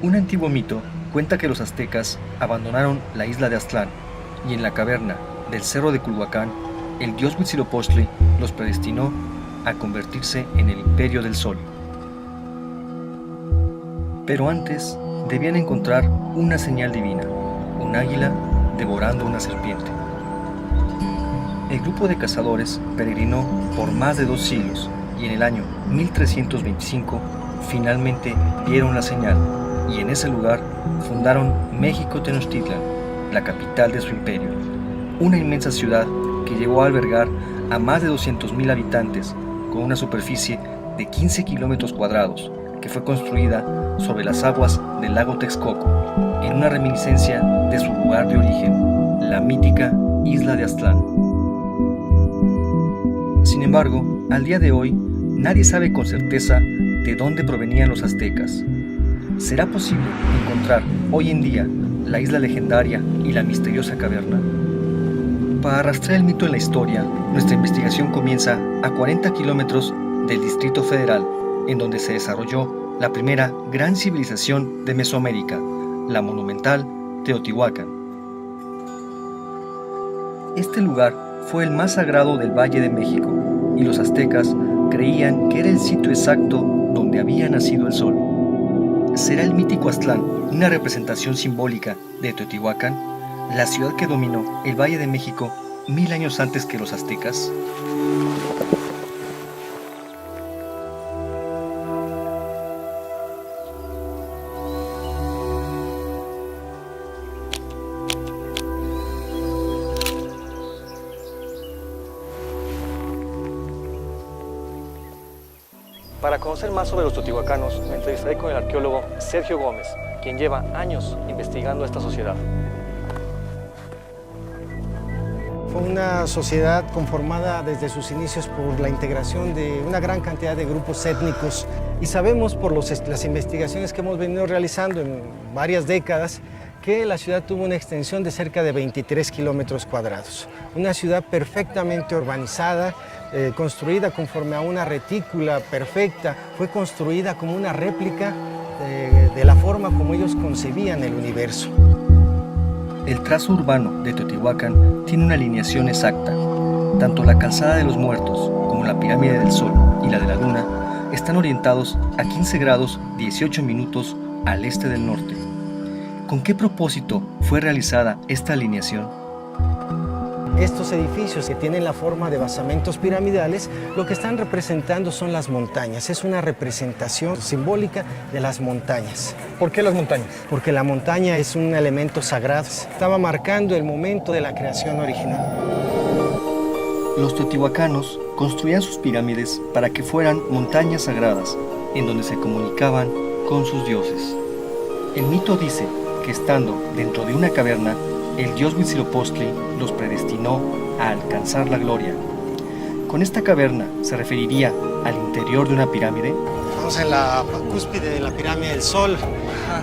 Un antiguo mito cuenta que los aztecas abandonaron la isla de Aztlán y en la caverna del cerro de Culhuacán, el dios Huitzilopochtli los predestinó a convertirse en el Imperio del Sol. Pero antes debían encontrar una señal divina, un águila devorando una serpiente. El grupo de cazadores peregrinó por más de 2 siglos y en el año 1325 finalmente vieron la señal y en ese lugar fundaron México Tenochtitlan, la capital de su imperio, una inmensa ciudad que llegó a albergar a más de 200,000 habitantes con una superficie de 15 kilómetros cuadrados, que fue construida sobre las aguas del lago Texcoco, en una reminiscencia de su lugar de origen, la mítica isla de Aztlán. Sin embargo, al día de hoy, nadie sabe con certeza de dónde provenían los aztecas. ¿Será posible encontrar hoy en día la isla legendaria y la misteriosa caverna? Para arrastrar el mito en la historia, nuestra investigación comienza a 40 kilómetros del Distrito Federal, en donde se desarrolló la primera gran civilización de Mesoamérica, la monumental Teotihuacán. Este lugar fue el más sagrado del Valle de México, y los aztecas creían que era el sitio exacto donde había nacido el sol. ¿Será el mítico Aztlán una representación simbólica de Teotihuacán, la ciudad que dominó el Valle de México 1000 años antes que los aztecas? Para conocer más sobre los teotihuacanos, me entrevistaré con el arqueólogo Sergio Gómez, quien lleva años investigando esta sociedad. Fue una sociedad conformada desde sus inicios por la integración de una gran cantidad de grupos étnicos y sabemos por las investigaciones que hemos venido realizando en varias décadas que la ciudad tuvo una extensión de cerca de 23 kilómetros cuadrados. Una ciudad perfectamente urbanizada, construida conforme a una retícula perfecta, fue construida como una réplica de la forma como ellos concebían el universo. El trazo urbano de Teotihuacán tiene una alineación exacta. Tanto la calzada de los muertos como la pirámide del Sol y la de la Luna están orientados a 15 grados 18 minutos al este del norte. ¿Con qué propósito fue realizada esta alineación? Estos edificios que tienen la forma de basamentos piramidales, lo que están representando son las montañas. Es una representación simbólica de las montañas. ¿Por qué las montañas? Porque la montaña es un elemento sagrado. Estaba marcando el momento de la creación original. Los teotihuacanos construían sus pirámides para que fueran montañas sagradas, en donde se comunicaban con sus dioses. El mito dice que estando dentro de una caverna, el dios Huitzilopochtli los predestinó a alcanzar la gloria. ¿Con esta caverna se referiría al interior de una pirámide? Estamos en la cúspide de la pirámide del Sol,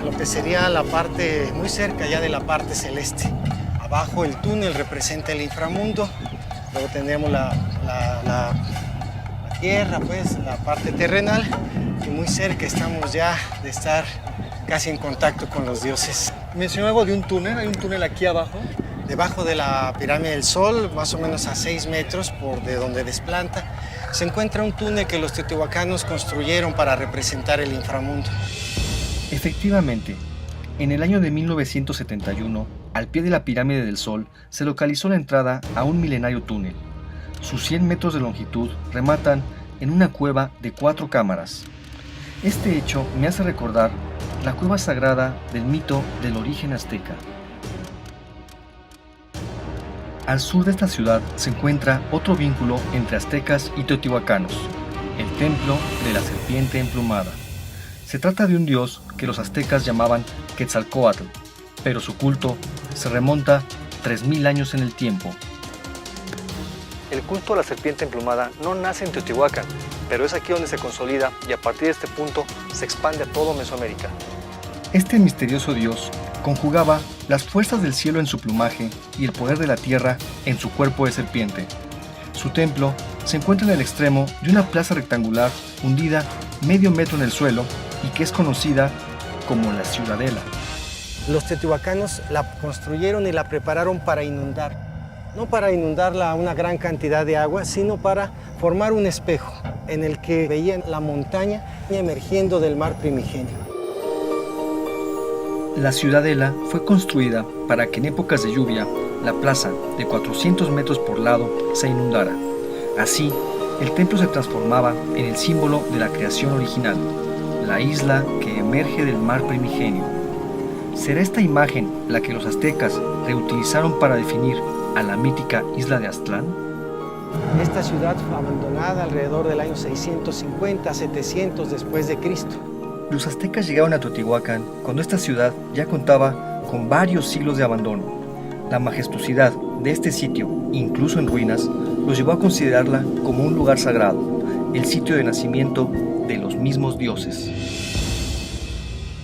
lo que sería la parte muy cerca ya de la parte celeste. Abajo el túnel representa el inframundo, luego tendremos la tierra, pues, la parte terrenal, y muy cerca estamos ya de estar casi en contacto con los dioses. Mencionó algo de un túnel, hay un túnel aquí abajo. Debajo de la pirámide del Sol, más o menos a 6 metros de donde desplanta, se encuentra un túnel que los teotihuacanos construyeron para representar el inframundo. Efectivamente, en el año de 1971, al pie de la pirámide del Sol, se localizó la entrada a un milenario túnel. Sus 100 metros de longitud rematan en una cueva de 4 cámaras. Este hecho me hace recordar la cueva sagrada del mito del origen azteca. Al sur de esta ciudad se encuentra otro vínculo entre aztecas y teotihuacanos, el templo de la serpiente emplumada. Se trata de un dios que los aztecas llamaban Quetzalcóatl, pero su culto se remonta 3000 años en el tiempo. El culto a la serpiente emplumada no nace en Teotihuacán, pero es aquí donde se consolida y a partir de este punto se expande a todo Mesoamérica. Este misterioso dios conjugaba las fuerzas del cielo en su plumaje y el poder de la tierra en su cuerpo de serpiente. Su templo se encuentra en el extremo de una plaza rectangular hundida medio metro en el suelo y que es conocida como la Ciudadela. Los teotihuacanos la construyeron y la prepararon para inundar. No para inundarla a una gran cantidad de agua, sino para formar un espejo en el que veían la montaña emergiendo del mar primigenio. La Ciudadela fue construida para que en épocas de lluvia la plaza, de 400 metros por lado, se inundara. Así, el templo se transformaba en el símbolo de la creación original, la isla que emerge del mar primigenio. ¿Será esta imagen la que los aztecas reutilizaron para definir a la mítica isla de Aztlán? Esta ciudad fue abandonada alrededor del año 650-700 después de Cristo. Los aztecas llegaron a Teotihuacán cuando esta ciudad ya contaba con varios siglos de abandono. La majestuosidad de este sitio, incluso en ruinas, los llevó a considerarla como un lugar sagrado, el sitio de nacimiento de los mismos dioses.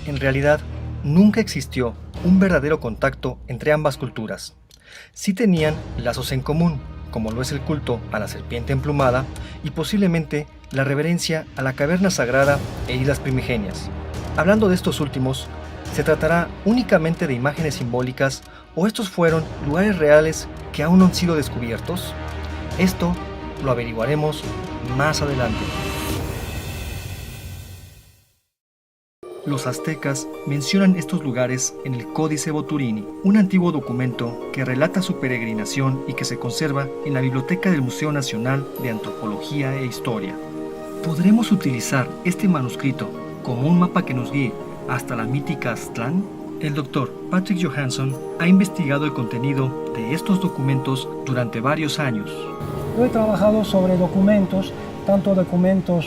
En realidad, nunca existió un verdadero contacto entre ambas culturas. Sí tenían lazos en común, como lo es el culto a la serpiente emplumada y posiblemente la reverencia a la caverna sagrada e islas primigenias. Hablando de estos últimos, ¿se tratará únicamente de imágenes simbólicas o estos fueron lugares reales que aún no han sido descubiertos? Esto lo averiguaremos más adelante. Los aztecas mencionan estos lugares en el Códice Boturini, un antiguo documento que relata su peregrinación y que se conserva en la biblioteca del Museo Nacional de Antropología e Historia. ¿Podremos utilizar este manuscrito como un mapa que nos guíe hasta la mítica Aztlán? El doctor Patrick Johansson ha investigado el contenido de estos documentos durante varios años. Yo he trabajado sobre documentos, tanto documentos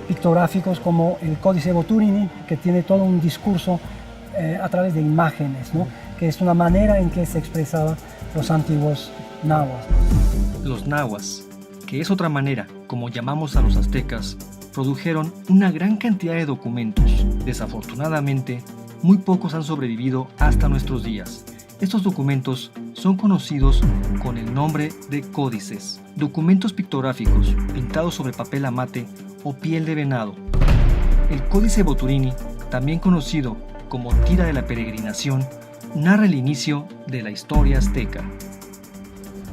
pictográficos como el Códice Boturini, que tiene todo un discurso a través de imágenes, ¿no? Que es una manera en que se expresaban los antiguos nahuas. Los nahuas, que es otra manera como llamamos a los aztecas, produjeron una gran cantidad de documentos. Desafortunadamente, muy pocos han sobrevivido hasta nuestros días. Estos documentos son conocidos con el nombre de códices, documentos pictográficos pintados sobre papel amate o piel de venado. El Códice Boturini, también conocido como Tira de la Peregrinación, narra el inicio de la historia azteca.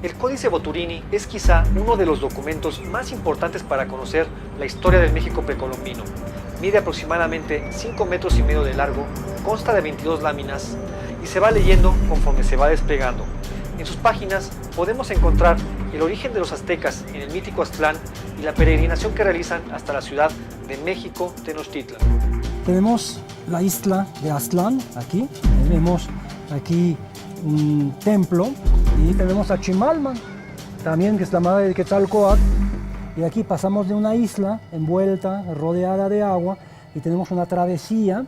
El Códice Boturini es quizá uno de los documentos más importantes para conocer la historia del México precolombino. Mide aproximadamente 5,5 metros de largo, consta de 22 láminas y se va leyendo conforme se va desplegando. En sus páginas podemos encontrar el origen de los aztecas en el mítico Aztlán y la peregrinación que realizan hasta la ciudad de México, Tenochtitlan. Tenemos la isla de Aztlán, aquí. Tenemos aquí un templo y tenemos a Chimalman, también que es la madre de Quetzalcóatl. Y aquí pasamos de una isla envuelta, rodeada de agua, y tenemos una travesía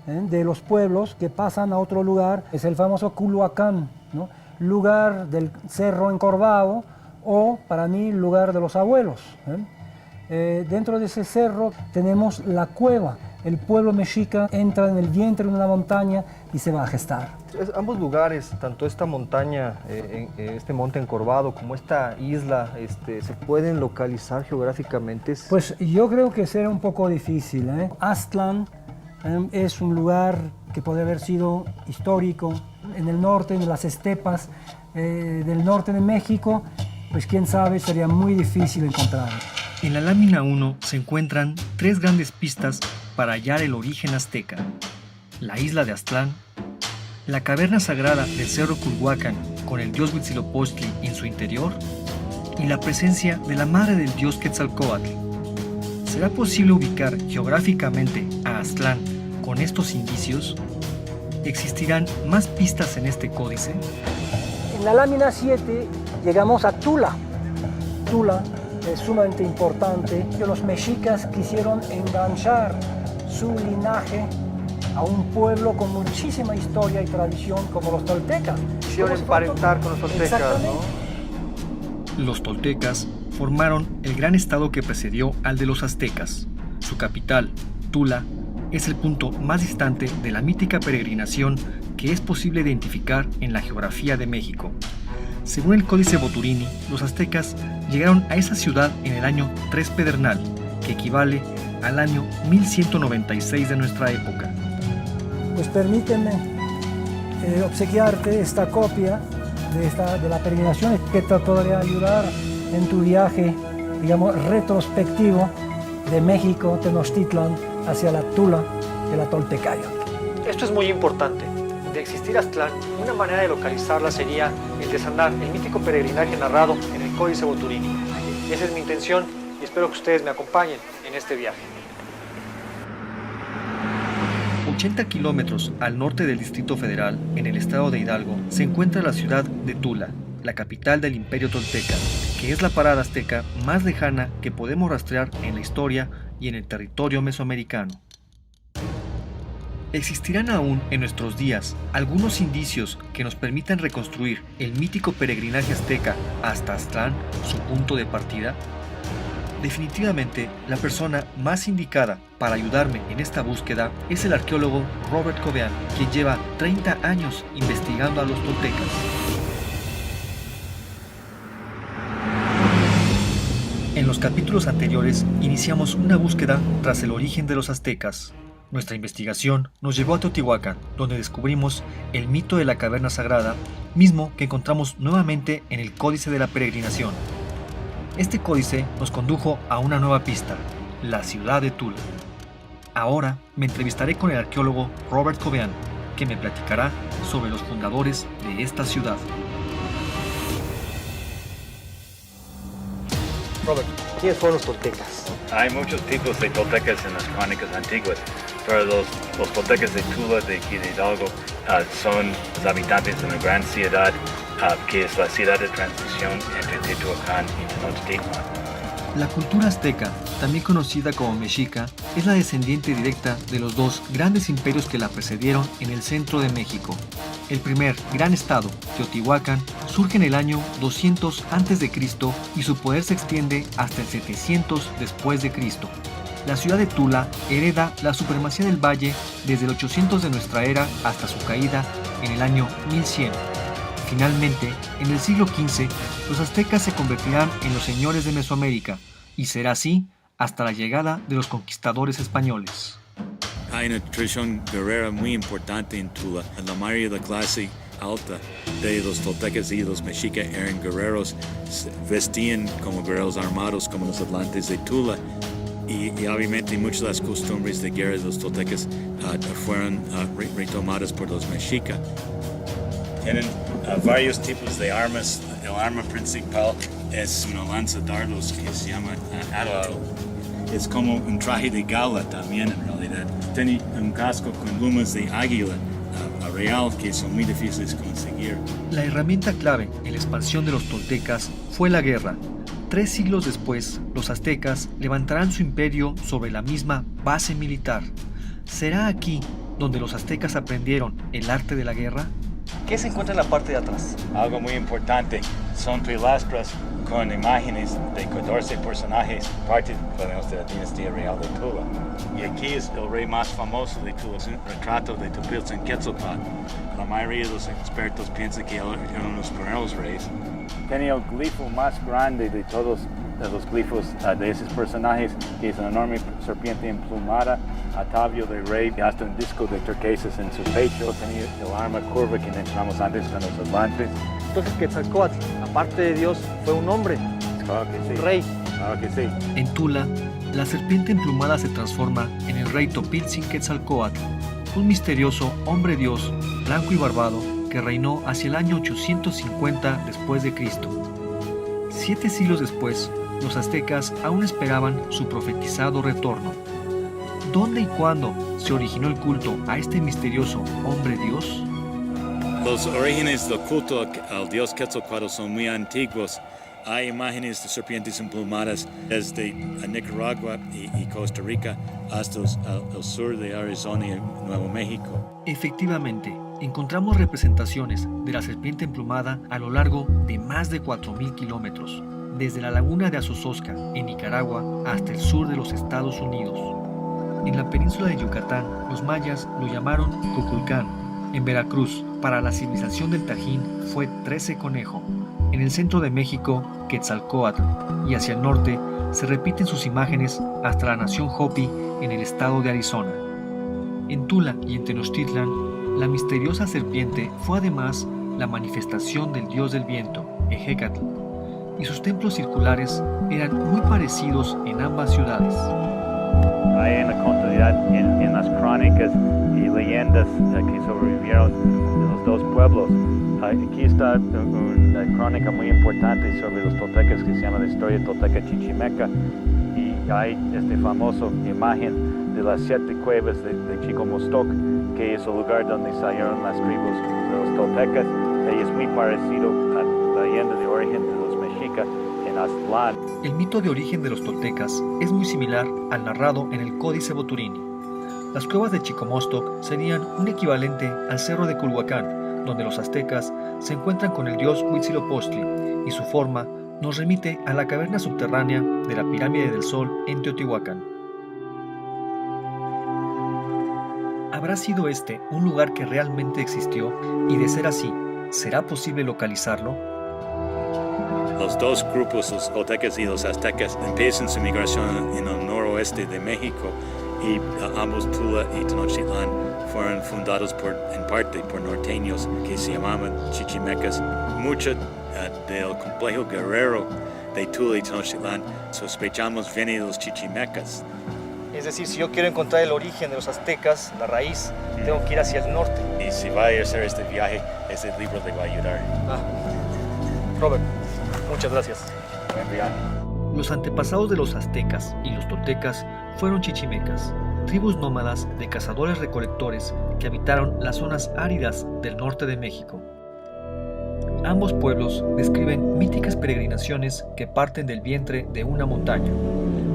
de los pueblos que pasan a otro lugar. Es el famoso Culhuacán, ¿no? Lugar del cerro encorvado, o para mí lugar de los abuelos. Dentro de ese cerro tenemos la cueva. El pueblo mexica entra en el vientre de una montaña y se va a gestar. Ambos lugares, tanto esta montaña, este monte encorvado, como esta isla, ¿se pueden localizar geográficamente? Pues yo creo que será un poco difícil. Aztlán es un lugar que puede haber sido histórico en el norte, en las estepas del norte de México. Pues quién sabe, sería muy difícil encontrarlo. En la lámina 1 se encuentran 3 grandes pistas para hallar el origen azteca: la isla de Aztlán, la caverna sagrada del cerro Culhuacán con el dios Huitzilopochtli en su interior y la presencia de la madre del dios Quetzalcóatl. ¿Será posible ubicar geográficamente a Aztlán con estos indicios? ¿Existirán más pistas en este códice? En la lámina 7 llegamos a Tula. Tula es sumamente importante, que los mexicas quisieron enganchar su linaje a un pueblo con muchísima historia y tradición como los toltecas. Quisieron emparentar con los toltecas, ¿no? Los toltecas formaron el gran estado que precedió al de los aztecas. Su capital, Tula, es el punto más distante de la mítica peregrinación que es posible identificar en la geografía de México. Según el Códice Boturini, los aztecas llegaron a esa ciudad en el año 3 Pedernal, que equivale al año 1196 de nuestra época. pues permíteme obsequiarte esta copia de la peregrinación que te podría ayudar en tu viaje, digamos, retrospectivo de México, Tenochtitlan, hacia la Tula de la Toltecayo. Esto es muy importante. De existir Aztlán, una manera de localizarla sería el desandar el mítico peregrinaje narrado en el Códice Boturini. Esa es mi intención y espero que ustedes me acompañen en este viaje. 80 kilómetros al norte del Distrito Federal, en el estado de Hidalgo, se encuentra la ciudad de Tula, la capital del Imperio Tolteca, que es la parada azteca más lejana que podemos rastrear en la historia y en el territorio mesoamericano. ¿Existirán aún en nuestros días algunos indicios que nos permitan reconstruir el mítico peregrinaje azteca hasta Aztlán, su punto de partida? Definitivamente, la persona más indicada para ayudarme en esta búsqueda es el arqueólogo Robert Covean, quien lleva 30 años investigando a los toltecas. En los capítulos anteriores iniciamos una búsqueda tras el origen de los aztecas. Nuestra investigación nos llevó a Teotihuacán, donde descubrimos el mito de la caverna sagrada, mismo que encontramos nuevamente en el Códice de la Peregrinación. Este códice nos condujo a una nueva pista, la ciudad de Tula. Ahora me entrevistaré con el arqueólogo Robert Covean, que me platicará sobre los fundadores de esta ciudad. Robert, ¿quiénes fueron los toltecas? Hay muchos tipos de toltecas en las crónicas antiguas, pero los toltecas de Tula, de aquí de Hidalgo, son los habitantes de una gran ciudad, que es la ciudad de transición entre Teotihuacán y Tenochtitlan. La cultura azteca, también conocida como mexica, es la descendiente directa de los dos grandes imperios que la precedieron en el centro de México. El primer gran estado, Teotihuacán, surge en el año 200 a.C. y su poder se extiende hasta el 700 después de Cristo. La ciudad de Tula hereda la supremacía del valle desde el 800 de nuestra era hasta su caída en el año 1100. Finalmente, en el siglo XV, los aztecas se convertirán en los señores de Mesoamérica, y será así hasta la llegada de los conquistadores españoles. Hay una tradición guerrera muy importante en Tula. La mayoría de la clase alta de los toltecas y los mexicas eran guerreros, vestían como guerreros armados como los atlantes de Tula. Y obviamente muchas de las costumbres de guerra de los toltecas fueron retomadas por los mexicas. Tienen varios tipos de armas. El arma principal es una lanza dardos que se llama arco. Es como un traje de gala también en realidad. Tiene un casco con plumas de águila real que son muy difíciles de conseguir. La herramienta clave en la expansión de los toltecas fue la guerra. 3 siglos después, los aztecas levantarán su imperio sobre la misma base militar. ¿Será aquí donde los aztecas aprendieron el arte de la guerra? ¿Qué se encuentra en la parte de atrás? Algo muy importante son pilastras con imágenes de 14 personajes, parte de la dinastía real de Tula. Y aquí es el rey más famoso de Tula, es un retrato de Topiltzin-Quetzalcóatl. La mayoría de los expertos piensan que él era uno de los primeros reyes. Tenía el glifo más grande de todos los glifos de esos personajes, que es una enorme serpiente emplumada, atavio de rey, y hasta un disco de turquesas en su pecho. Tenía el arma curva que mencionamos antes con los atlantes. Entonces Quetzalcóatl, aparte de Dios, fue un hombre, Claro que sí. un rey. Claro que sí. En Tula, la serpiente emplumada se transforma en el rey Topiltzin-Quetzalcóatl, un misterioso hombre dios, blanco y barbado, que reinó hacia el año 850 después de Cristo. 7 siglos después, los aztecas aún esperaban su profetizado retorno. ¿Dónde y cuándo se originó el culto a este misterioso hombre dios? Los orígenes del culto al dios Quetzalcóatl son muy antiguos. Hay imágenes de serpientes emplumadas desde Nicaragua y Costa Rica hasta el sur de Arizona y Nuevo México. Efectivamente, encontramos representaciones de la serpiente emplumada a lo largo de más de 4.000 kilómetros, desde la laguna de Azozosca, en Nicaragua, hasta el sur de los Estados Unidos. En la península de Yucatán, los mayas lo llamaron Cuculcán. En Veracruz, para la civilización del Tajín, fue 13 Conejo. En el centro de México, Quetzalcóatl, y hacia el norte se repiten sus imágenes hasta la nación Hopi en el estado de Arizona. En Tula y en Tenochtitlan, la misteriosa serpiente fue además la manifestación del dios del viento, Ejecatl, y sus templos circulares eran muy parecidos en ambas ciudades. Hay una continuidad en las crónicas y leyendas que sobrevivieron de los dos pueblos. Aquí está una crónica muy importante sobre los toltecas que se llama la historia tolteca chichimeca, y hay esta famosa imagen de las 7 cuevas de Chicomostoc, que es el lugar donde salieron las tribus de los toltecas, y es muy parecido a la leyenda de origen de los mexicas en Aztlán. El mito de origen de los toltecas es muy similar al narrado en el Códice Boturini. Las cuevas de Chicomostoc serían un equivalente al cerro de Culhuacán, donde los aztecas se encuentran con el dios Huitzilopochtli, y su forma nos remite a la caverna subterránea de la Pirámide del Sol en Teotihuacán. ¿Habrá sido este un lugar que realmente existió? Y de ser así, ¿será posible localizarlo? Los dos grupos, los toltecas y los aztecas, empiezan su migración en el noroeste de México, y ambos Tula y Tenochtitlan fueron fundados en parte por norteños que se llamaban chichimecas. Mucho del complejo guerrero de Tula y Tenochtitlan sospechamos viene de los chichimecas. Es decir, si yo quiero encontrar el origen de los aztecas, la raíz, tengo que ir hacia el norte. Y si va a hacer este viaje, este libro le va a ayudar. Robert, muchas gracias. Buen viaje. Los antepasados de los aztecas y los toltecas fueron chichimecas, tribus nómadas de cazadores-recolectores que habitaron las zonas áridas del norte de México. Ambos pueblos describen míticas peregrinaciones que parten del vientre de una montaña.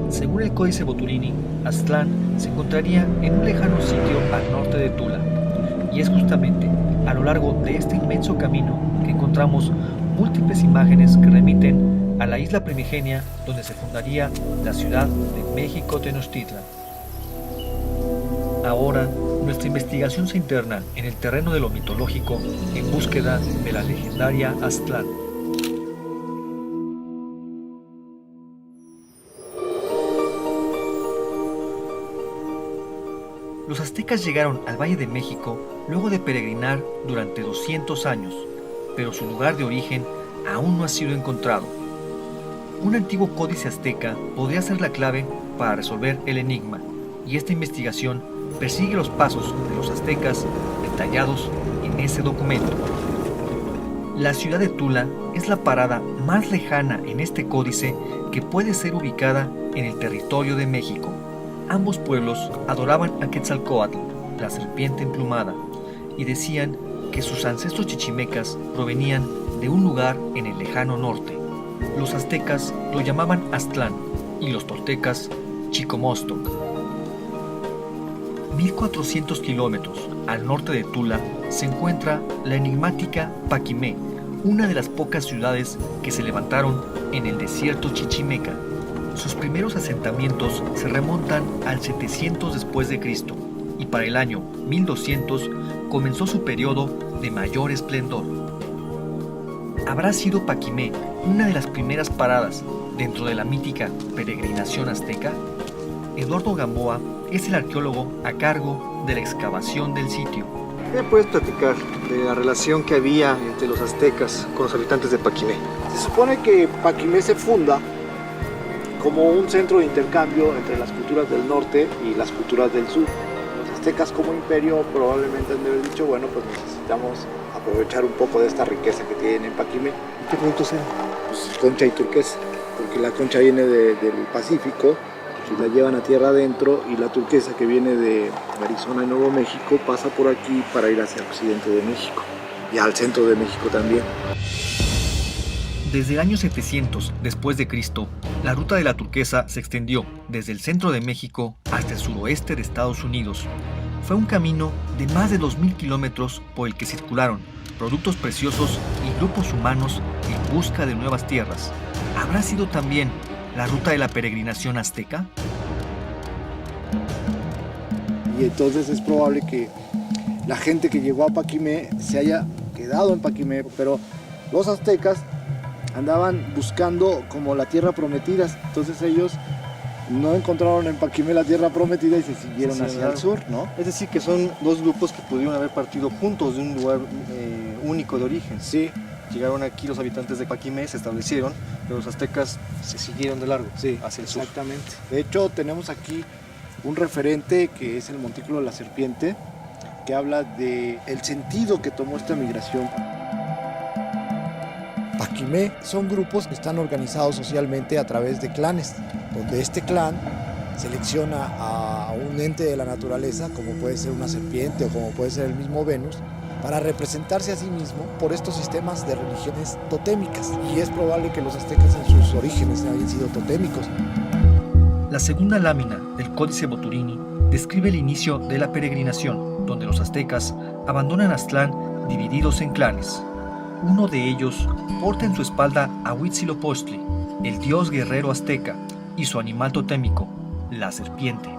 Según el Códice Boturini, Aztlán se encontraría en un lejano sitio al norte de Tula, y es justamente a lo largo de este inmenso camino que encontramos múltiples imágenes que remiten a la isla primigenia donde se fundaría la ciudad de México Tenochtitlan. Ahora, nuestra investigación se interna en el terreno de lo mitológico en búsqueda de la legendaria Aztlán. Los aztecas llegaron al Valle de México luego de peregrinar durante 200 años, pero su lugar de origen aún no ha sido encontrado. Un antiguo códice azteca podría ser la clave para resolver el enigma, y esta investigación persigue los pasos de los aztecas detallados en ese documento. La ciudad de Tula es la parada más lejana en este códice que puede ser ubicada en el territorio de México. Ambos pueblos adoraban a Quetzalcóatl, la serpiente emplumada, y decían que sus ancestros chichimecas provenían de un lugar en el lejano norte. Los aztecas lo llamaban Aztlán y los toltecas Chicomostoc. 1400 kilómetros al norte de Tula se encuentra la enigmática Paquimé, una de las pocas ciudades que se levantaron en el desierto chichimeca. Sus primeros asentamientos se remontan al 700 después de Cristo, y para el año 1200 comenzó su periodo de mayor esplendor. ¿Habrá sido Paquimé una de las primeras paradas dentro de la mítica peregrinación azteca? Eduardo Gamboa es el arqueólogo a cargo de la excavación del sitio. ¿Qué me puedes platicar de la relación que había entre los aztecas con los habitantes de Paquimé? Se supone que Paquimé se funda como un centro de intercambio entre las culturas del norte y las culturas del sur. Los aztecas como imperio probablemente han de haber dicho, bueno, pues necesitamos aprovechar un poco de esta riqueza que tienen en Paquimé. ¿Qué productos eran? Pues concha y turquesa, porque la concha viene del Pacífico y la llevan a tierra adentro, y la turquesa que viene de Arizona y Nuevo México pasa por aquí para ir hacia el occidente de México y al centro de México también. Desde el año 700 después de Cristo, la ruta de la turquesa se extendió desde el centro de México hasta el suroeste de Estados Unidos. Fue un camino de más de 2000 kilómetros por el que circularon productos preciosos y grupos humanos en busca de nuevas tierras. ¿Habrá sido también la ruta de la peregrinación azteca? Y entonces es probable que la gente que llegó a Paquimé se haya quedado en Paquimé, pero los aztecas andaban buscando como la tierra prometida, entonces ellos no encontraron en Paquimé la tierra prometida y se siguieron hacia el sur, ¿no? Es decir, que son dos grupos que pudieron haber partido juntos de un lugar único de origen. Sí, Llegaron aquí los habitantes de Paquimé, se establecieron, pero los aztecas se siguieron de largo sí, hacia el sur. exactamente. De hecho, tenemos aquí un referente que es el Montículo de la Serpiente, que habla de el sentido que tomó esta migración. Paquimé son grupos que están organizados socialmente a través de clanes, donde este clan selecciona a un ente de la naturaleza, como puede ser una serpiente o como puede ser el mismo Venus, para representarse a sí mismo por estos sistemas de religiones totémicas. Y es probable que los aztecas en sus orígenes hayan sido totémicos. La segunda lámina del Códice Boturini describe el inicio de la peregrinación, donde los aztecas abandonan Aztlán divididos en clanes. Uno de ellos porta en su espalda a Huitzilopochtli, el dios guerrero azteca, y su animal totémico, la serpiente.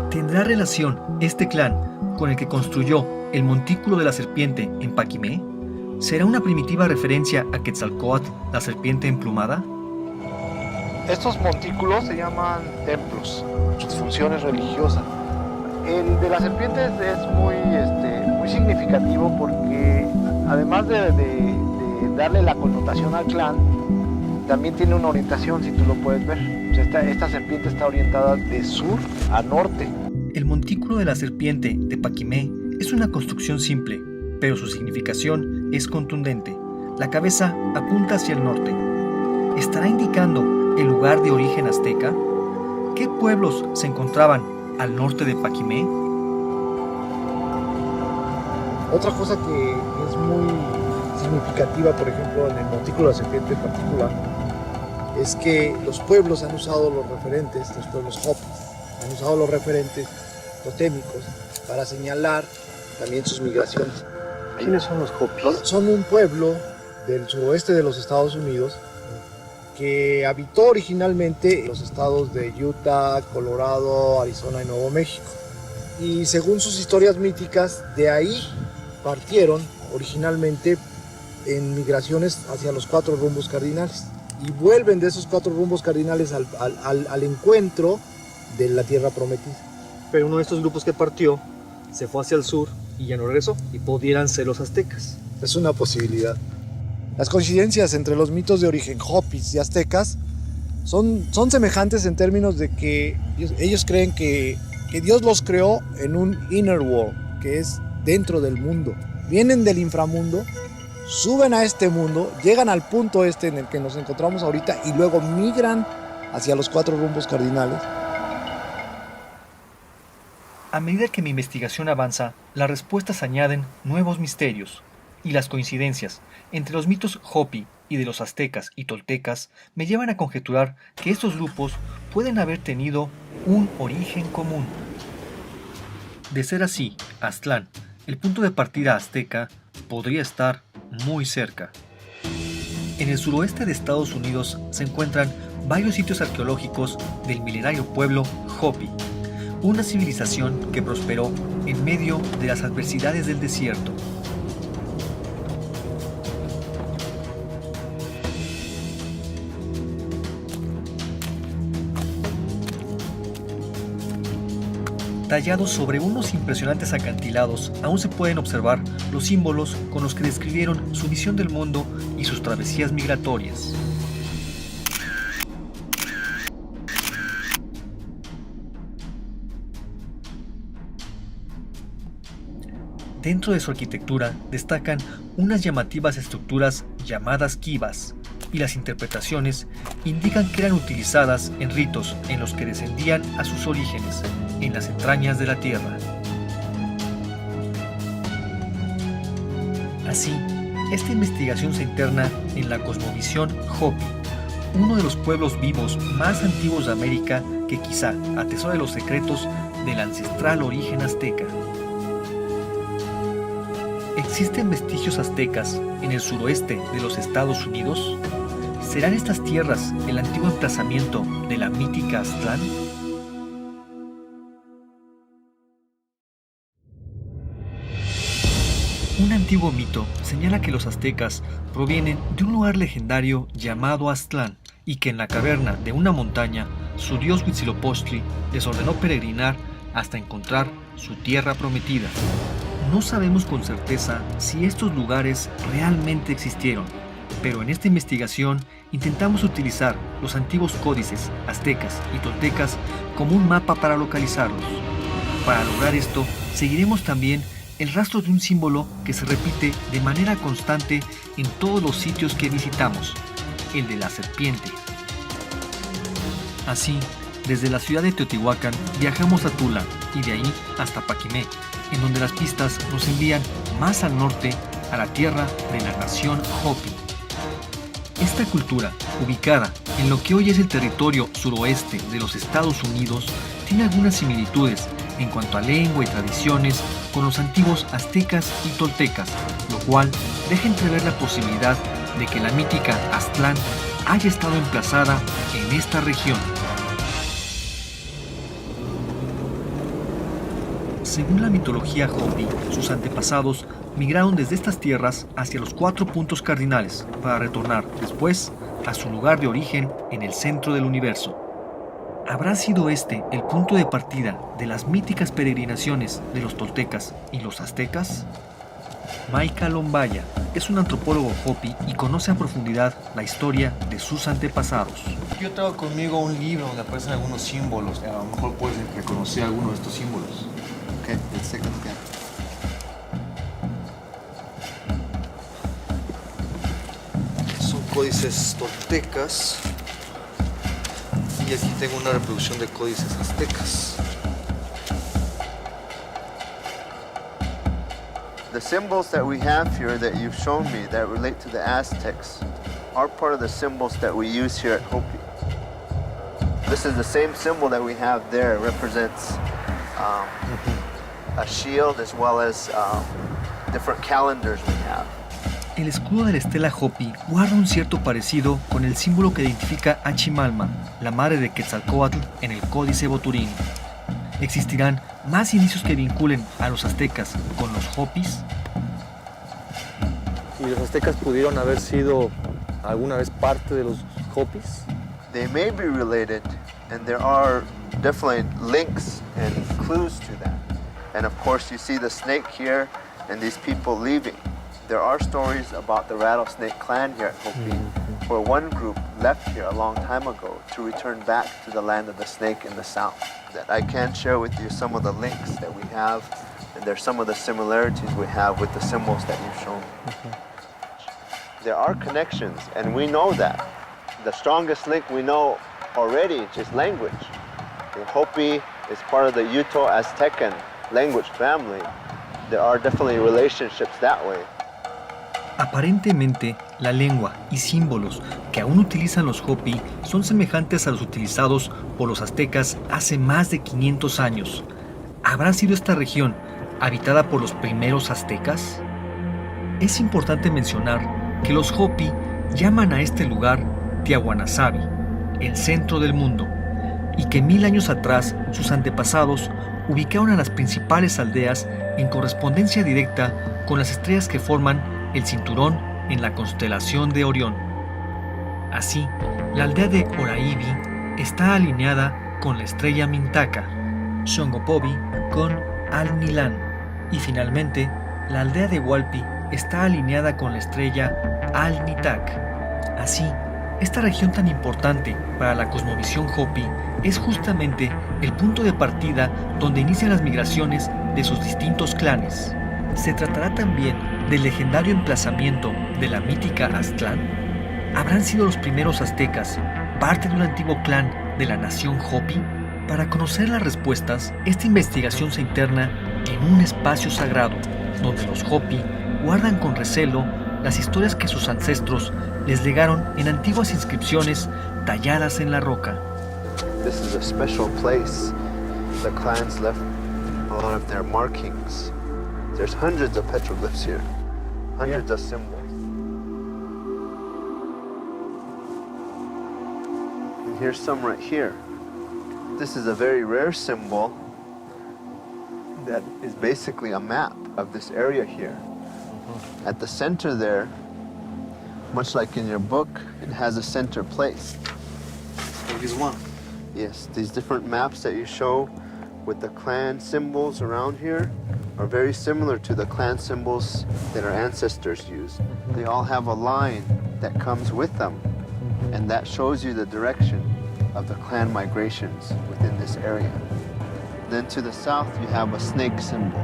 ¿Tendrá relación este clan con el que construyó el Montículo de la Serpiente en Paquimé? ¿Será una primitiva referencia a Quetzalcóatl, la serpiente emplumada? Estos montículos se llaman templos, sus funciones religiosas. El de la serpiente es muy significativo porque además de darle la connotación al clan, también tiene una orientación, si tú lo puedes ver. O sea, esta serpiente está orientada de sur a norte. El Montículo de la Serpiente de Paquimé es una construcción simple, pero su significación es contundente. La cabeza apunta hacia el norte. ¿Estará indicando el lugar de origen azteca? ¿Qué pueblos se encontraban al norte de Paquimé? Otra cosa que es muy significativa, por ejemplo, en el Montículo de la Serpiente en particular, es que los pueblos han usado los referentes, los pueblos Hopis, han usado los referentes totémicos para señalar también sus migraciones. ¿Quiénes son los Hopis? Son un pueblo del suroeste de los Estados Unidos que habitó originalmente los estados de Utah, Colorado, Arizona y Nuevo México. Y según sus historias míticas, de ahí partieron originalmente en migraciones hacia los 4 rumbos cardinales. Y vuelven de esos 4 rumbos cardinales al encuentro de la tierra prometida. Pero uno de estos grupos que partió se fue hacia el sur y ya no regresó, y pudieran ser los aztecas. Es una posibilidad. Las coincidencias entre los mitos de origen Hopis y aztecas son semejantes en términos de que ellos creen que Dios los creó en un inner world, que es dentro del mundo. Vienen del inframundo, suben a este mundo, llegan al punto este en el que nos encontramos ahorita y luego migran hacia los 4 rumbos cardinales. A medida que mi investigación avanza, las respuestas añaden nuevos misterios, y las coincidencias entre los mitos Hopi y de los aztecas y toltecas me llevan a conjeturar que estos grupos pueden haber tenido un origen común. De ser así, Aztlán, el punto de partida azteca, podría estar muy cerca. En el suroeste de Estados Unidos se encuentran varios sitios arqueológicos del milenario pueblo Hopi, una civilización que prosperó en medio de las adversidades del desierto. Tallados sobre unos impresionantes acantilados, aún se pueden observar los símbolos con los que describieron su visión del mundo y sus travesías migratorias. Dentro de su arquitectura destacan unas llamativas estructuras llamadas kivas, y las interpretaciones indican que eran utilizadas en ritos en los que descendían a sus orígenes, en las entrañas de la tierra. Así, esta investigación se interna en la cosmovisión Hopi, uno de los pueblos vivos más antiguos de América que quizá atesora los secretos del ancestral origen azteca. ¿Existen vestigios aztecas en el suroeste de los Estados Unidos? ¿Serán estas tierras el antiguo emplazamiento de la mítica Aztlán? Un antiguo mito señala que los aztecas provienen de un lugar legendario llamado Aztlán y que en la caverna de una montaña su dios Huitzilopochtli les ordenó peregrinar hasta encontrar su tierra prometida. No sabemos con certeza si estos lugares realmente existieron, pero en esta investigación intentamos utilizar los antiguos códices aztecas y toltecas como un mapa para localizarlos. Para lograr esto, seguiremos también el rastro de un símbolo que se repite de manera constante en todos los sitios que visitamos, el de la serpiente. Así, desde la ciudad de Teotihuacán viajamos a Tula y de ahí hasta Paquimé, en donde las pistas nos envían más al norte a la tierra de la nación Hopi. Esta cultura, ubicada en lo que hoy es el territorio suroeste de los Estados Unidos, tiene algunas similitudes en cuanto a lengua y tradiciones con los antiguos aztecas y toltecas, lo cual deja entrever la posibilidad de que la mítica Aztlán haya estado emplazada en esta región. Según la mitología Hopi, sus antepasados migraron desde estas tierras hacia los 4 puntos cardinales para retornar después a su lugar de origen en el centro del universo. ¿Habrá sido este el punto de partida de las míticas peregrinaciones de los toltecas y los aztecas? Maika Lombaya es un antropólogo Hopi y conoce a profundidad la historia de sus antepasados. Yo traigo conmigo un libro donde aparecen algunos símbolos. A lo mejor puedes reconocer algunos de estos símbolos. Okay, let's take a look at it. Son códices toltecas. Y aquí tengo una reproducción de códices aztecas. The symbols that we have here that you've shown me that relate to the Aztecs are part of the symbols that we use here at Hopi. This is the same symbol that we have there. It represents a shield as well as different calendars we have. El escudo de la estela Hopi guarda un cierto parecido con el símbolo que identifica a Chimalma, la madre de Quetzalcóatl, en el Códice Boturín. ¿Existirán más indicios que vinculen a los aztecas con los Hopis? ¿Y los aztecas pudieron haber sido alguna vez parte de los Hopis? They may be related, and there are definitely links and clues to that. And of course, you see the snake here and these people leaving. There are stories about the Rattlesnake Clan here at Hopi, where one group left here a long time ago to return back to the land of the snake in the south. That I can share with you some of the links that we have, and there's some of the similarities we have with the symbols that you've shown. There are connections, and we know that. The strongest link we know already is just language. The Hopi is part of the Uto-Aztecan language family. There are definitely relationships that way. Aparentemente, la lengua y símbolos que aún utilizan los Hopi son semejantes a los utilizados por los aztecas hace más de 500 años. ¿Habrá sido esta región habitada por los primeros aztecas? Es importante mencionar que los Hopi llaman a este lugar Tiahuanasabi, el centro del mundo, y que 1000 años atrás sus antepasados ubicaron a las principales aldeas en correspondencia directa con las estrellas que forman el cinturón en la constelación de Orión. Así, la aldea de Oraibi está alineada con la estrella Mintaka, Shongopovi con Al-Nilan, y finalmente, la aldea de Hualpi está alineada con la estrella Al-Nitak. Así, esta región tan importante para la cosmovisión Hopi es justamente el punto de partida donde inician las migraciones de sus distintos clanes. ¿Se tratará también del legendario emplazamiento de la mítica Aztlán? ¿Habrán sido los primeros aztecas parte de un antiguo clan de la nación Hopi? Para conocer las respuestas, esta investigación se interna en un espacio sagrado, donde los Hopi guardan con recelo las historias que sus ancestros les legaron en antiguas inscripciones talladas en la roca. This is a special place. The clans left a lot of their markings. There's hundreds of petroglyphs here, hundreds of symbols. And here's some right here. This is a very rare symbol that is basically a map of this area here. At the center there, much like in your book, it has a center place. like this one. Yes, these different maps that you show with the clan symbols around here are very similar to the clan symbols that our ancestors used. They all have a line that comes with them, and that shows you the direction of the clan migrations within this area. Then to the south, you have a snake symbol.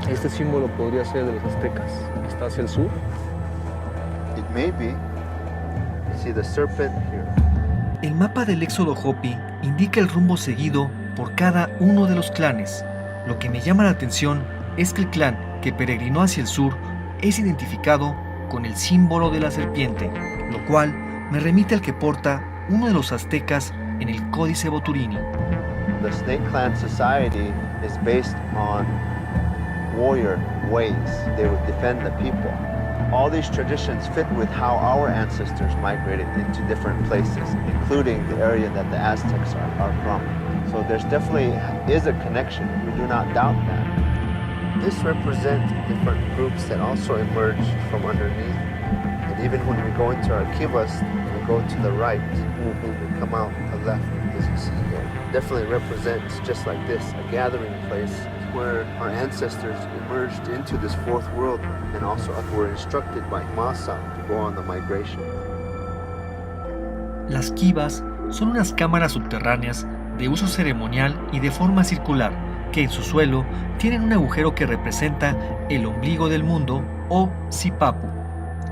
Este símbolo podría ser de los aztecas. ¿Está hacia el sur? It may be. You see the serpent here. El mapa del éxodo Hopi indica el rumbo seguido por cada uno de los clanes. Lo que me llama la atención es que el clan que peregrinó hacia el sur es identificado con el símbolo de la serpiente, lo cual me remite al que porta uno de los aztecas en el Códice Boturini. The Snake Clan society is based on warrior ways. They would defend the people. All these traditions fit with how our ancestors migrated into different places, including the area that the Aztecs are from. So there's definitely is a connection. We do not doubt that. This represents different groups that also emerged from underneath. And even when we go into our kivas, we go to the right, we come out to the left, as you see here. Definitely represents, just like this, a gathering place where our ancestors emerged into this fourth world and also were instructed by Masa to go on the migration. Las kivas son unas cámaras subterráneas de uso ceremonial y de forma circular, que en su suelo tienen un agujero que representa el ombligo del mundo o Sipapu.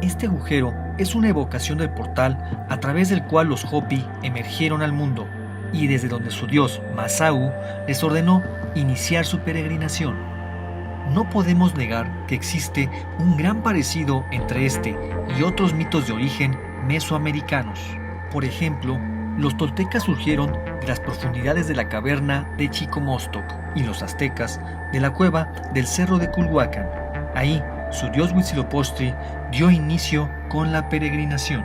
Este agujero es una evocación del portal a través del cual los Hopi emergieron al mundo y desde donde su dios Masau les ordenó iniciar su peregrinación. No podemos negar que existe un gran parecido entre este y otros mitos de origen mesoamericanos. Por ejemplo, los toltecas surgieron de las profundidades de la caverna de Chicomostoc y los aztecas de la cueva del cerro de Culhuacán. Ahí, su dios Huitzilopochtli dio inicio con la peregrinación.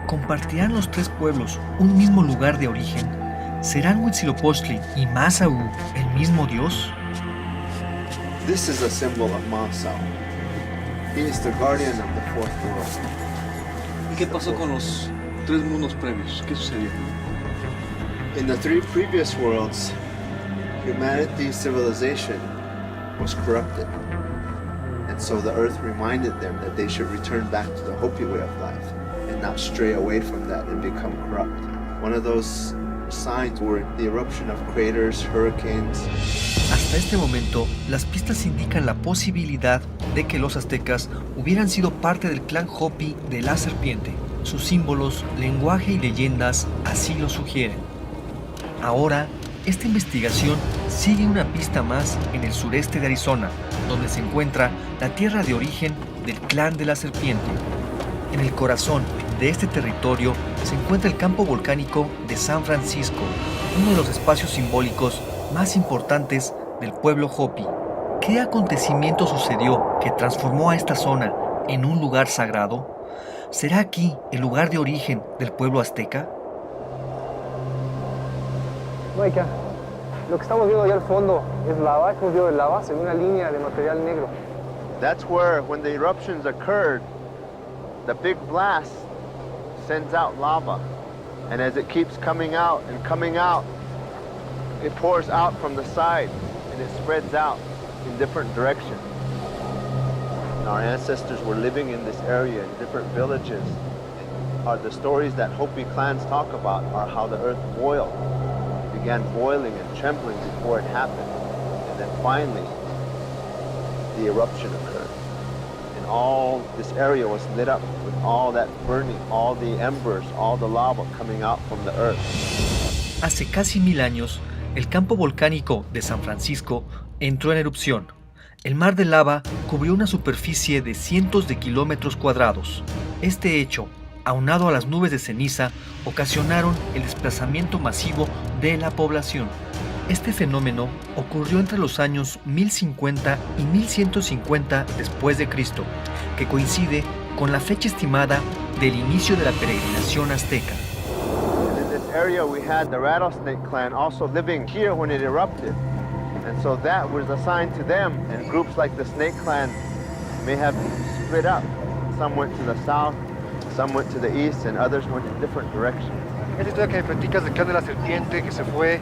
¿Compartirán los tres pueblos un mismo lugar de origen? ¿Serán Huitzilopochtli y Masau el mismo dios? This is a symbol of Masau. He is the guardian of the fourth world. ¿Y qué pasó con los tres mundos previos? ¿Qué sucedió? In the three previous worlds, humanity's civilization was corrupted. And so the earth reminded them that they should return back to the Hopi way of life and not stray away from that and become corrupt. One of those signs were the eruption of craters, hurricanes. Hasta este momento, las pistas indican la posibilidad de que los aztecas hubieran sido parte del clan Hopi de la serpiente. Sus símbolos, lenguaje y leyendas así lo sugieren. Ahora, esta investigación sigue una pista más en el sureste de Arizona, donde se encuentra la tierra de origen del clan de la serpiente. En el corazón de este territorio se encuentra el campo volcánico de San Francisco, uno de los espacios simbólicos más importantes del pueblo Hopi. ¿Qué acontecimiento sucedió que transformó a esta zona en un lugar sagrado? ¿Será aquí el lugar de origen del pueblo azteca? Maika, lo que estamos viendo allá al fondo es lava, es un río de lava, se ve una línea de material negro. That's where, when the eruptions occurred, the big blast sends out lava. And as it keeps coming out, it pours out from the side and it spreads out in different directions. And our ancestors were living in this area in different villages. The stories that Hopi clans talk about are how the earth boiled. It began boiling and trembling before it happened. And then finally, the eruption occurred. And all this area was lit up with all that burning, all the embers, all the lava coming out from the earth. Hace casi 1000 años, el campo volcánico de San Francisco entró en erupción. El mar de lava cubrió una superficie de cientos de kilómetros cuadrados. Este hecho, aunado a las nubes de ceniza, ocasionaron el desplazamiento masivo de la población. Este fenómeno ocurrió entre los años 1050 y 1150 después de Cristo, que coincide con la fecha estimada del inicio de la peregrinación azteca. And in this area we had the Rattlesnake clan also living here when it erupted. And so that was a sign to them, and groups like the Snake clan may have split up. Some went to the south, Some went to the east and others went in different directions. ¿Esa historia que me platicas del clan de la serpiente que se fue,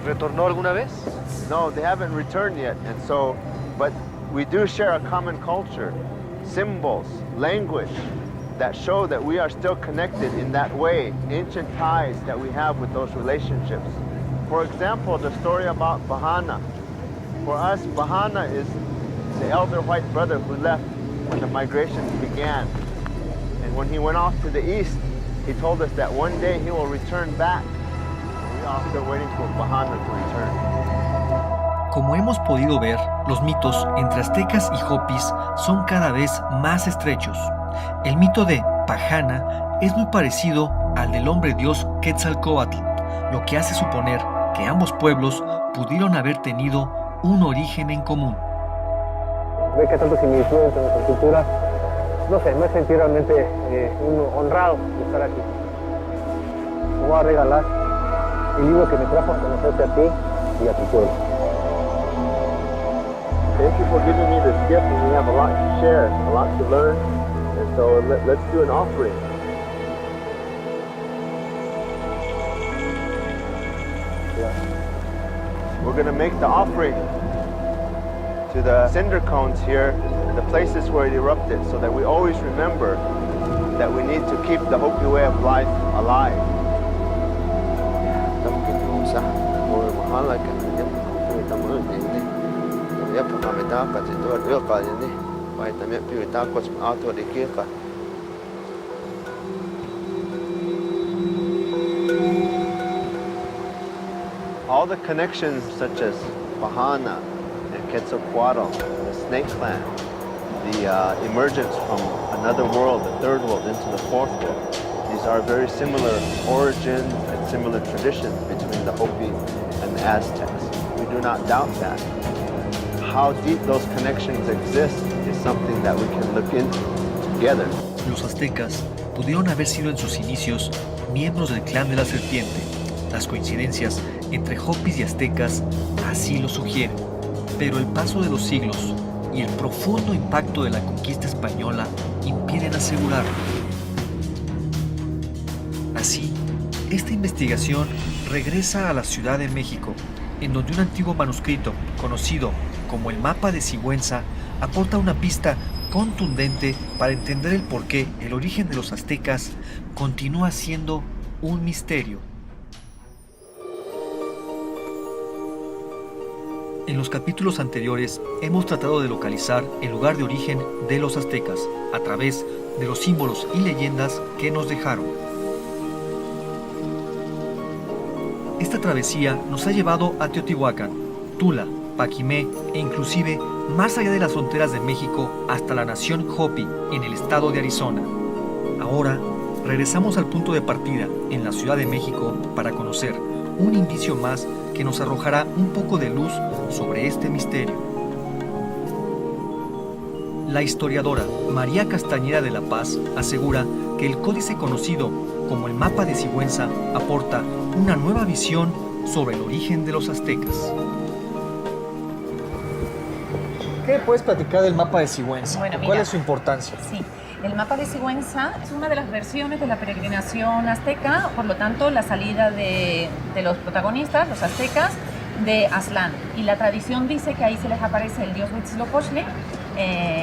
retornó alguna vez? No, they haven't returned yet, and so, but we do share a common culture, symbols, language that show that we are still connected in that way, ancient ties that we have with those relationships. For example, the story about Bahana. For us, Bahana is the elder white brother who left when the migrations began. And when he went off to the east, he told us that one day he will return back. We are still waiting for Bahana to return. Como hemos podido ver, los mitos entre aztecas y hopis son cada vez más estrechos. El mito de Pahana es muy parecido al del hombre dios Quetzalcóatl, lo que hace suponer que ambos pueblos pudieron haber tenido un origen en común. Ve que tanto similitud entre nuestras culturas, no sé, me sentí realmente honrado de estar aquí. Te voy a regalar el libro que me trajo a conocerte a ti y a tu pueblo. Thank you for giving me this gift, and we have a lot to share, a lot to learn, and so let's do an offering. We're going to make the offering to the cinder cones here, the places where it erupted, so that we always remember that we need to keep the Hopi way of life alive. All the connections such as Bahana and Quetzalcoatl, the Snake Clan, the emergence from another world, the third world, into the fourth world. These are very similar origins and similar traditions between the Hopi and the Aztecs. We do not doubt that. How deep those connections exist is something that we can look into together. Los aztecas pudieron haber sido en sus inicios miembros del clan de la serpiente. Las coincidencias entre hopis y aztecas así lo sugieren, pero el paso de los siglos y el profundo impacto de la conquista española impiden asegurarlo. Así, esta investigación regresa a la Ciudad de México, en donde un antiguo manuscrito, conocido como el Mapa de Sigüenza, aporta una pista contundente para entender el por qué el origen de los aztecas continúa siendo un misterio. En los capítulos anteriores hemos tratado de localizar el lugar de origen de los aztecas a través de los símbolos y leyendas que nos dejaron. Esta travesía nos ha llevado a Teotihuacán, Tula, Paquimé e inclusive más allá de las fronteras de México hasta la nación Hopi en el estado de Arizona. Ahora regresamos al punto de partida en la Ciudad de México para conocer un indicio más que nos arrojará un poco de luz sobre este misterio. La historiadora María Castañeda de la Paz asegura que el códice conocido como el Mapa de Sigüenza aporta una nueva visión sobre el origen de los aztecas. ¿Qué puedes platicar del Mapa de Sigüenza? Bueno, ¿Cuál es su importancia? Sí, el Mapa de Sigüenza es una de las versiones de la peregrinación azteca, por lo tanto la salida de los protagonistas, los aztecas, de Aztlán. Y la tradición dice que ahí se les aparece el dios Huitzilopochtli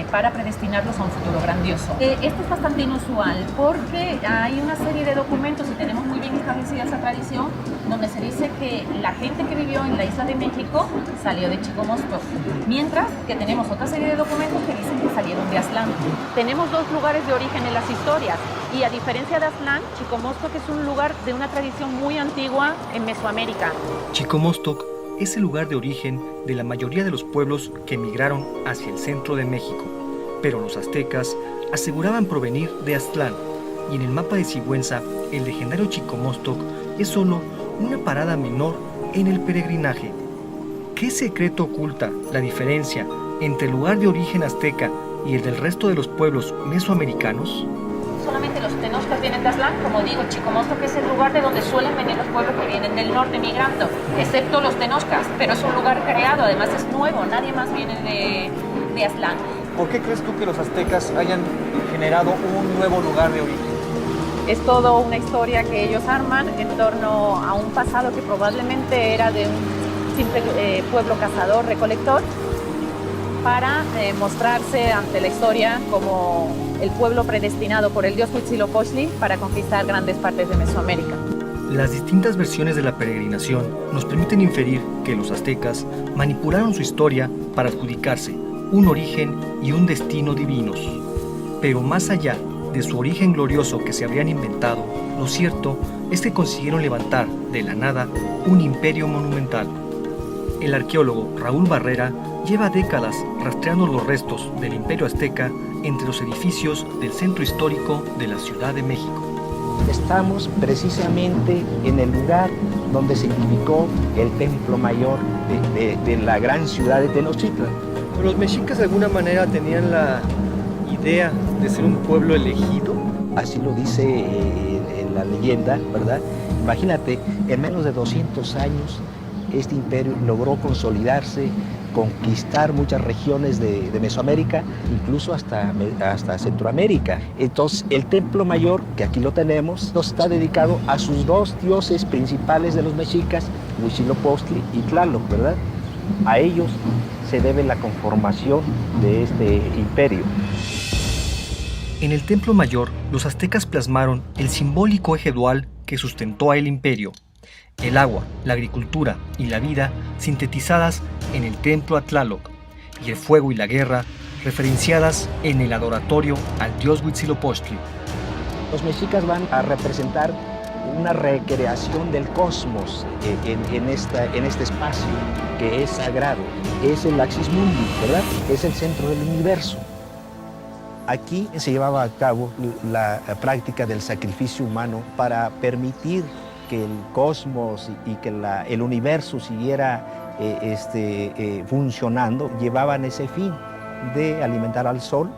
para predestinarlos a un futuro grandioso. Esto es bastante inusual porque hay una serie de documentos y tenemos muy bien establecida esa tradición donde se dice que la gente que vivió en la isla de México salió de Chicomostoc, mientras que tenemos otra serie de documentos que dicen que salieron de Aztlán. Tenemos dos lugares de origen en las historias y a diferencia de Aztlán, Chicomostoc es un lugar de una tradición muy antigua en Mesoamérica. Chicomostoc es el lugar de origen de la mayoría de los pueblos que emigraron hacia el centro de México, pero los aztecas aseguraban provenir de Aztlán, y en el Mapa de Sigüenza el legendario Chicomostoc es solo una parada menor en el peregrinaje. ¿Qué secreto oculta la diferencia entre el lugar de origen azteca y el del resto de los pueblos mesoamericanos? Solamente los tenochcas vienen de Aztlán, como digo, Chicomostoc es el lugar de donde suelen venir los pueblos que vienen del norte migrando, excepto los tenochcas, pero es un lugar creado, además es nuevo, nadie más viene de Aztlán. ¿Por qué crees tú que los aztecas hayan generado un nuevo lugar de origen? Es todo una historia que ellos arman en torno a un pasado que probablemente era de un simple pueblo cazador-recolector para mostrarse ante la historia como el pueblo predestinado por el dios Huitzilopochtli para conquistar grandes partes de Mesoamérica. Las distintas versiones de la peregrinación nos permiten inferir que los aztecas manipularon su historia para adjudicarse un origen y un destino divinos. Pero más allá de su origen glorioso que se habrían inventado, lo cierto es que consiguieron levantar de la nada un imperio monumental. El arqueólogo Raúl Barrera lleva décadas rastreando los restos del imperio azteca entre los edificios del centro histórico de la Ciudad de México. Estamos precisamente en el lugar donde se edificó el templo mayor de la gran ciudad de Tenochtitlan. ¿Los mexicas de alguna manera tenían la idea de ser un pueblo elegido? Así lo dice en la leyenda, ¿verdad? Imagínate, en menos de 200 años este imperio logró consolidarse, conquistar muchas regiones de Mesoamérica, incluso hasta Centroamérica. Entonces, el templo mayor, que aquí lo tenemos, está dedicado a sus dos dioses principales de los mexicas, Huitzilopochtli y Tlaloc, ¿verdad? A ellos se debe la conformación de este imperio. En el Templo Mayor, los aztecas plasmaron el simbólico eje dual que sustentó a el imperio: el agua, la agricultura y la vida sintetizadas en el templo a Tlaloc, y el fuego y la guerra referenciadas en el adoratorio al dios Huitzilopochtli. Los mexicas van a representar una recreación del cosmos en este espacio que es sagrado. Es el Axis Mundi, ¿verdad? Es el centro del universo. Aquí se llevaba a cabo la práctica del sacrificio humano para permitir que el cosmos y que el universo siguiera funcionando. Llevaban ese fin de alimentar al sol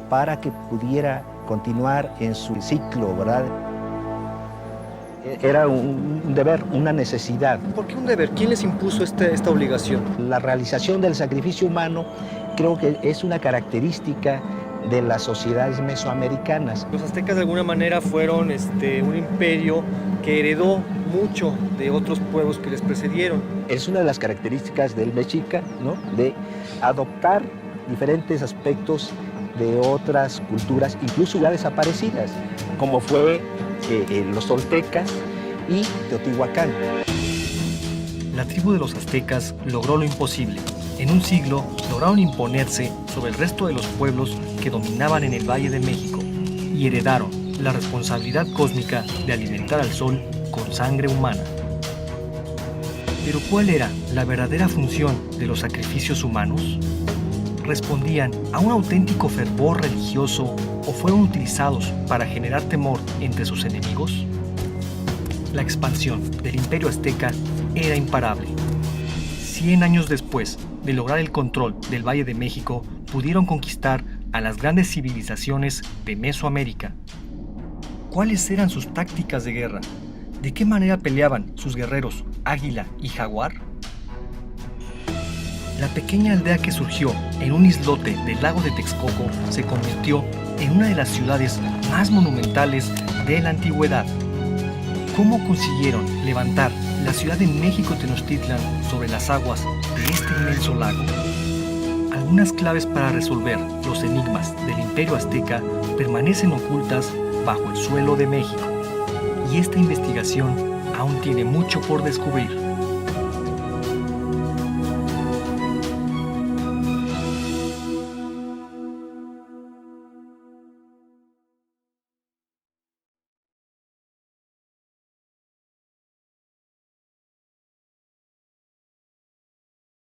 para que pudiera continuar en su ciclo, ¿verdad? Era un deber, una necesidad. ¿Por qué un deber? ¿Quién les impuso esta obligación? La realización del sacrificio humano creo que es una característica de las sociedades mesoamericanas. Los aztecas de alguna manera fueron un imperio que heredó mucho de otros pueblos que les precedieron. Es una de las características del mexica, ¿no? De adoptar diferentes aspectos de otras culturas, incluso ya desaparecidas, como fue los toltecas y Teotihuacán. La tribu de los aztecas logró lo imposible. En un siglo lograron imponerse sobre el resto de los pueblos que dominaban en el Valle de México y heredaron la responsabilidad cósmica de alimentar al sol con sangre humana. Pero ¿cuál era la verdadera función de los sacrificios humanos? ¿Respondían a un auténtico fervor religioso o fueron utilizados para generar temor entre sus enemigos? La expansión del imperio azteca era imparable. 100 años después de lograr el control del Valle de México, pudieron conquistar a las grandes civilizaciones de Mesoamérica. ¿Cuáles eran sus tácticas de guerra? ¿De qué manera peleaban sus guerreros Águila y Jaguar? La pequeña aldea que surgió en un islote del lago de Texcoco se convirtió en una de las ciudades más monumentales de la antigüedad. ¿Cómo consiguieron levantar la Ciudad de México Tenochtitlan sobre las aguas de este inmenso lago? Algunas claves para resolver los enigmas del Imperio Azteca permanecen ocultas bajo el suelo de México, y esta investigación aún tiene mucho por descubrir.